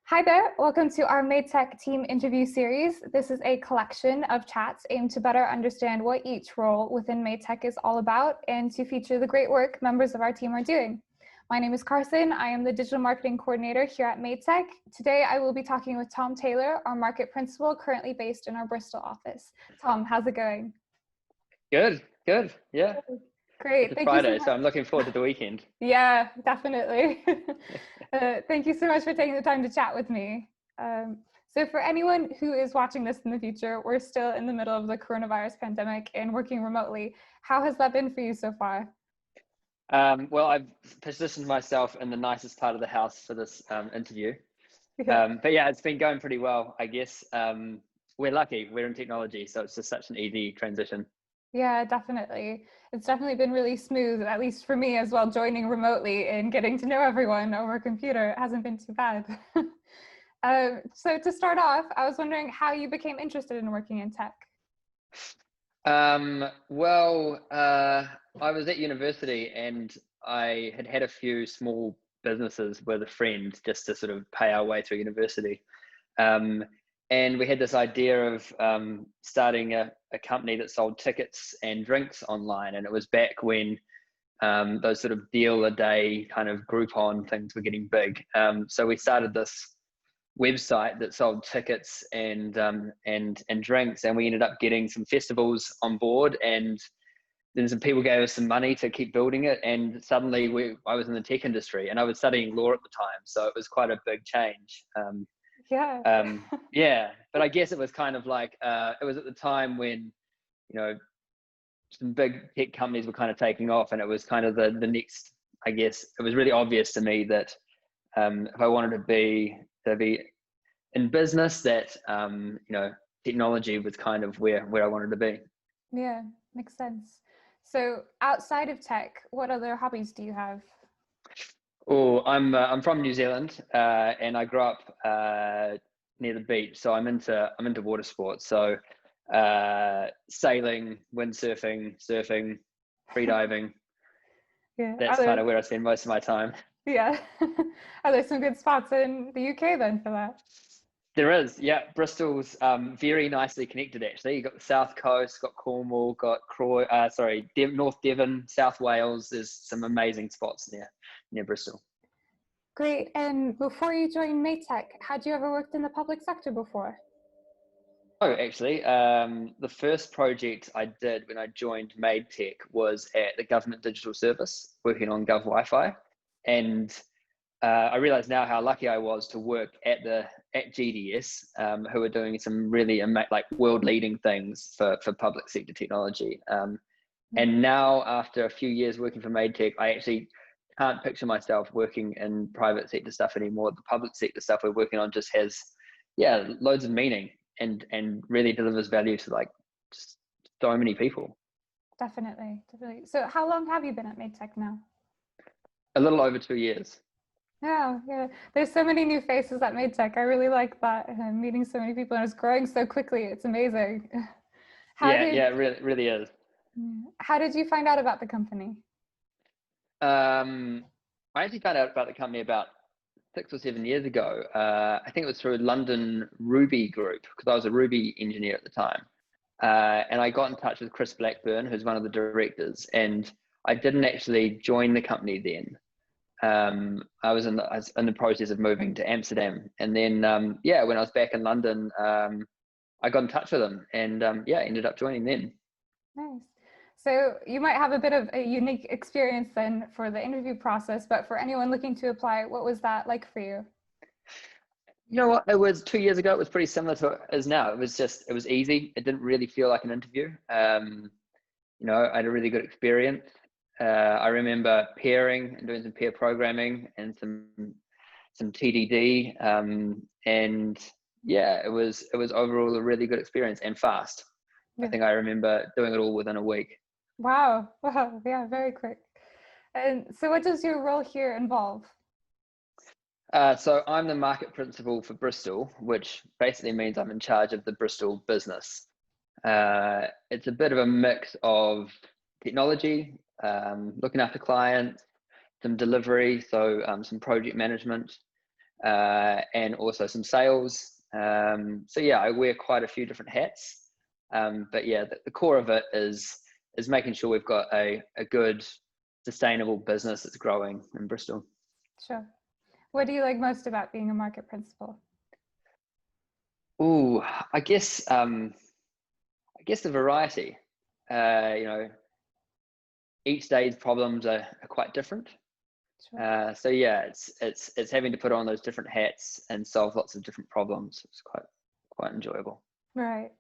Hi there, welcome to our MadeTech team interview series. This is a collection of chats aimed to better understand what each role within MadeTech is all about and to feature the great work members of our team are doing. My name is Carson. I am the digital marketing coordinator here at MadeTech. Today I will be talking with Tom Taylor, our market principal, currently based in our Bristol office. Tom, how's it going? Good, yeah. Great, It's a thank you so Friday, much. so I'm looking forward to the weekend. Yeah, definitely. Thank you so much for taking the time to chat with me. So for anyone who is watching this in the future, we're still in the middle of the coronavirus pandemic and working remotely. How has that been for you so far? Well, I've positioned myself in the nicest part of the house for this interview. Yeah. But yeah, it's been going pretty well, I guess. We're lucky, we're in technology, so it's just such an easy transition. Yeah, definitely. It's definitely been really smooth, at least for me as well, joining remotely and getting to know everyone over a computer. It hasn't been too bad. So to start off, I was wondering how you became interested in working in tech. I was at university and I had had a few small businesses with a friend just to sort of pay our way through university. Um, and we had this idea of starting a company that sold tickets and drinks online. And it was back when those sort of deal a day kind of Groupon things were getting big. So we started this website that sold tickets and drinks, and we ended up getting some festivals on board, and then some people gave us some money to keep building it, and suddenly I was in the tech industry, and I was studying law at the time, so it was quite a big change. Yeah. Yeah, but I guess it was kind of like it was at the time when some big tech companies were kind of taking off, and it was kind of the next. I guess it was really obvious to me that if I wanted to be in business, that technology was kind of where I wanted to be. Yeah, makes sense. So outside of tech, what other hobbies do you have? Oh, I'm from New Zealand, and I grew up near the beach, so I'm into water sports. So sailing, windsurfing, surfing, freediving. Yeah, That's kind of where I spend most of my time. yeah. Are there some good spots in the UK then for that? There is, yeah. Bristol's very nicely connected, actually. You've got the South Coast, got Cornwall, got North Devon, South Wales. There's some amazing spots near Bristol. Great. And before you joined Maytech, had you ever worked in the public sector before? Oh, actually, the first project I did when I joined MadeTech was at the Government Digital Service, working on Gov Wi-Fi, and I realize now how lucky I was to work at GDS, who are doing some really world-leading things for public sector technology. And now, after a few years working for MadeTech, I actually can't picture myself working in private sector stuff anymore. The public sector stuff we're working on just has, yeah, loads of meaning and really delivers value to just so many people. Definitely, definitely. So how long have you been at Maytech now? A little over 2 years. Yeah, yeah. There's so many new faces at Maytech. I really like that. Meeting so many people and it's growing so quickly. It's amazing. How Yeah, did yeah, it really is. how did you find out about the company? Um, I actually found out about the company about 6 or 7 years ago. I think it was through London Ruby Group, because I was a Ruby engineer at the time. And I got in touch with Chris Blackburn, who's one of the directors, and I didn't actually join the company then. I was in the process of moving to Amsterdam, and then when I was back in London, I got in touch with him, and ended up joining then. Nice. So you might have a bit of a unique experience then for the interview process, but for anyone looking to apply, what was that like for you? You know what? It was 2 years ago. It was pretty similar to as now. It was easy. It didn't really feel like an interview. I had a really good experience. I remember pairing and doing some pair programming and some TDD. And yeah, it was overall a really good experience and fast. I Yeah. think I remember doing it all within a week. Wow. Wow. Yeah, very quick. And so what does your role here involve? So I'm the market principal for Bristol, which basically means I'm in charge of the Bristol business. It's a bit of a mix of technology, looking after clients, some delivery, so some project management, and also some sales. So yeah, I wear quite a few different hats. But yeah, the core of it is making sure we've got a good, sustainable business that's growing in Bristol. Sure. What do you like most about being a market principal? Ooh, I guess the variety. Each day's problems are quite different. Sure. So yeah, it's having to put on those different hats and solve lots of different problems. It's quite enjoyable. Right.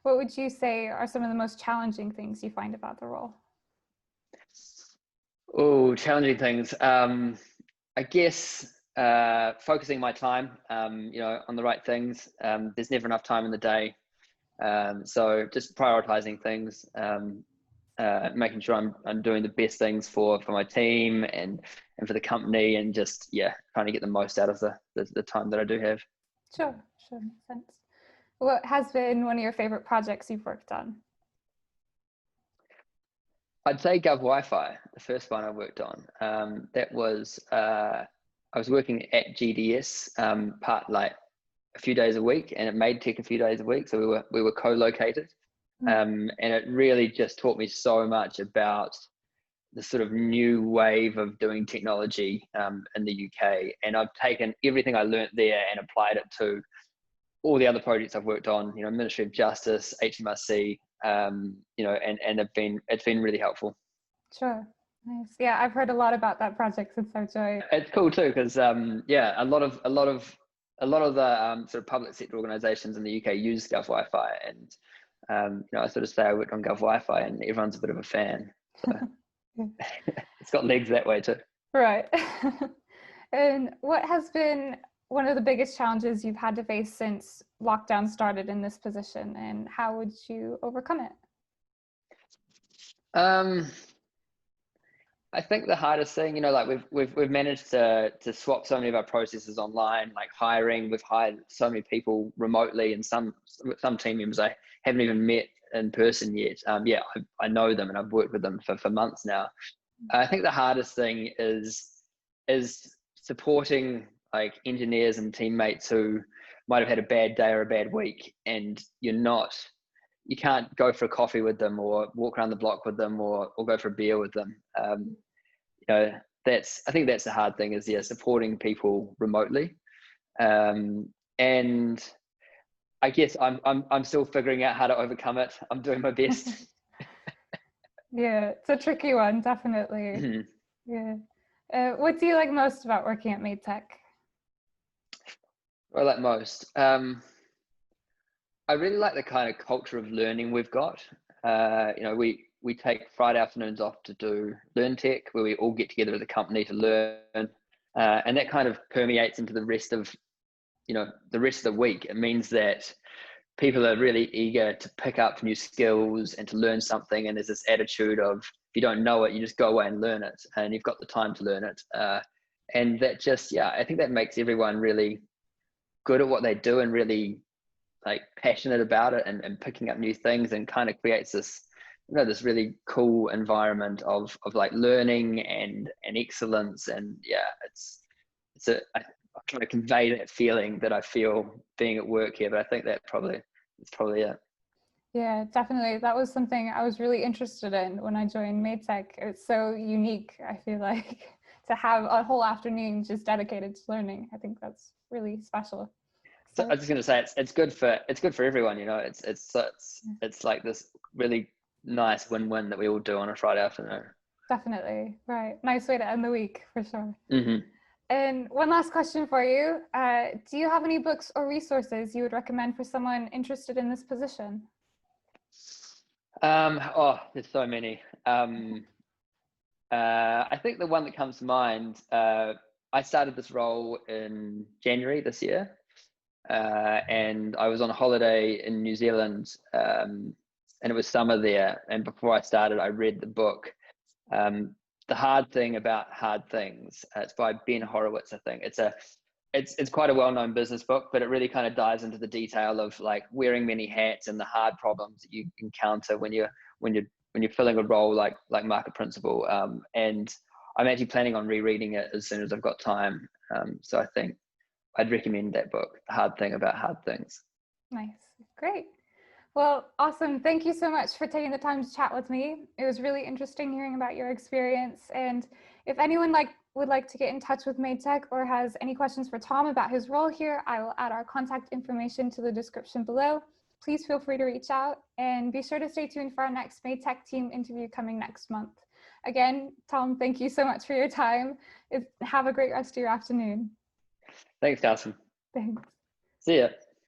What would you say are some of the most challenging things you find about the role? Oh, challenging things. I guess focusing my time, on the right things. There's never enough time in the day, so just prioritizing things, making sure I'm doing the best things for my team and for the company, and just trying to get the most out of the time that I do have. Sure, sure, makes sense. What has been one of your favorite projects you've worked on? I'd say Gov Wi-Fi, the first one I worked on. That was I was working at GDS, part like a few days a week, and it made tech a few days a week. So we were co-located, and it really just taught me so much about the sort of new wave of doing technology in the UK. And I've taken everything I learnt there and applied it to all the other projects I've worked on. Ministry of Justice, HMRC, and it's been really helpful. Sure. Nice. Yeah, I've heard a lot about that project since I've joined. It's cool too, because a lot of the sort of public sector organisations in the UK use Gov Wi-Fi, and I sort of say I worked on Gov Wi-Fi, and everyone's a bit of a fan. So it's got legs that way too. Right. And what has been one of the biggest challenges you've had to face since lockdown started in this position, and how would you overcome it? I think the hardest thing, like we've managed to swap so many of our processes online, like hiring. We've hired so many people remotely, and some team members I haven't even met in person yet. I know them and I've worked with them for months now. I think the hardest thing is supporting like engineers and teammates who might have had a bad day or a bad week, and you can't go for a coffee with them or walk around the block with them or go for a beer with them. I think that's the hard thing, is supporting people remotely. And I guess I'm still figuring out how to overcome it. I'm doing my best. Yeah, it's a tricky one, definitely. Mm-hmm. Yeah. What do you like most about working at Made Tech? What I like most. I really like the kind of culture of learning we've got. We take Friday afternoons off to do Learn Tech, where we all get together as a company to learn, and that kind of permeates into the rest of the week. It means that people are really eager to pick up new skills and to learn something, and there's this attitude of, if you don't know it, you just go away and learn it, and you've got the time to learn it. And that just, I think that makes everyone really good at what they do and really like passionate about it, and picking up new things, and kind of creates this this really cool environment of like learning and excellence. And I'm trying to convey that feeling that I feel being at work here, but I think it's probably it. Yeah, definitely. That was something I was really interested in when I joined Made Tech. It's so unique, I feel like, to have a whole afternoon just dedicated to learning. I think that's really special. So I was just going to say, it's good for everyone. It's like this really nice win-win that we all do on a Friday afternoon. Definitely. Right. Nice way to end the week, for sure. Mm-hmm. And one last question for you. Do you have any books or resources you would recommend for someone interested in this position? There's so many. I think the one that comes to mind, I started this role in January this year. And I was on holiday in New Zealand, and it was summer there. And before I started, I read the book, The Hard Thing About Hard Things. It's by Ben Horowitz, I think. It's quite a well-known business book, but it really kind of dives into the detail of like wearing many hats and the hard problems that you encounter when you're filling a role like market principal. And I'm actually planning on rereading it as soon as I've got time. So I think I'd recommend that book, The Hard Thing About Hard Things. Nice. Great. Well, awesome. Thank you so much for taking the time to chat with me. It was really interesting hearing about your experience. And if anyone would like to get in touch with MadeTech or has any questions for Tom about his role here, I will add our contact information to the description below. Please feel free to reach out, and be sure to stay tuned for our next MadeTech team interview coming next month. Again, Tom, thank you so much for your time. Have a great rest of your afternoon. Thanks, Carson. Thanks. See ya.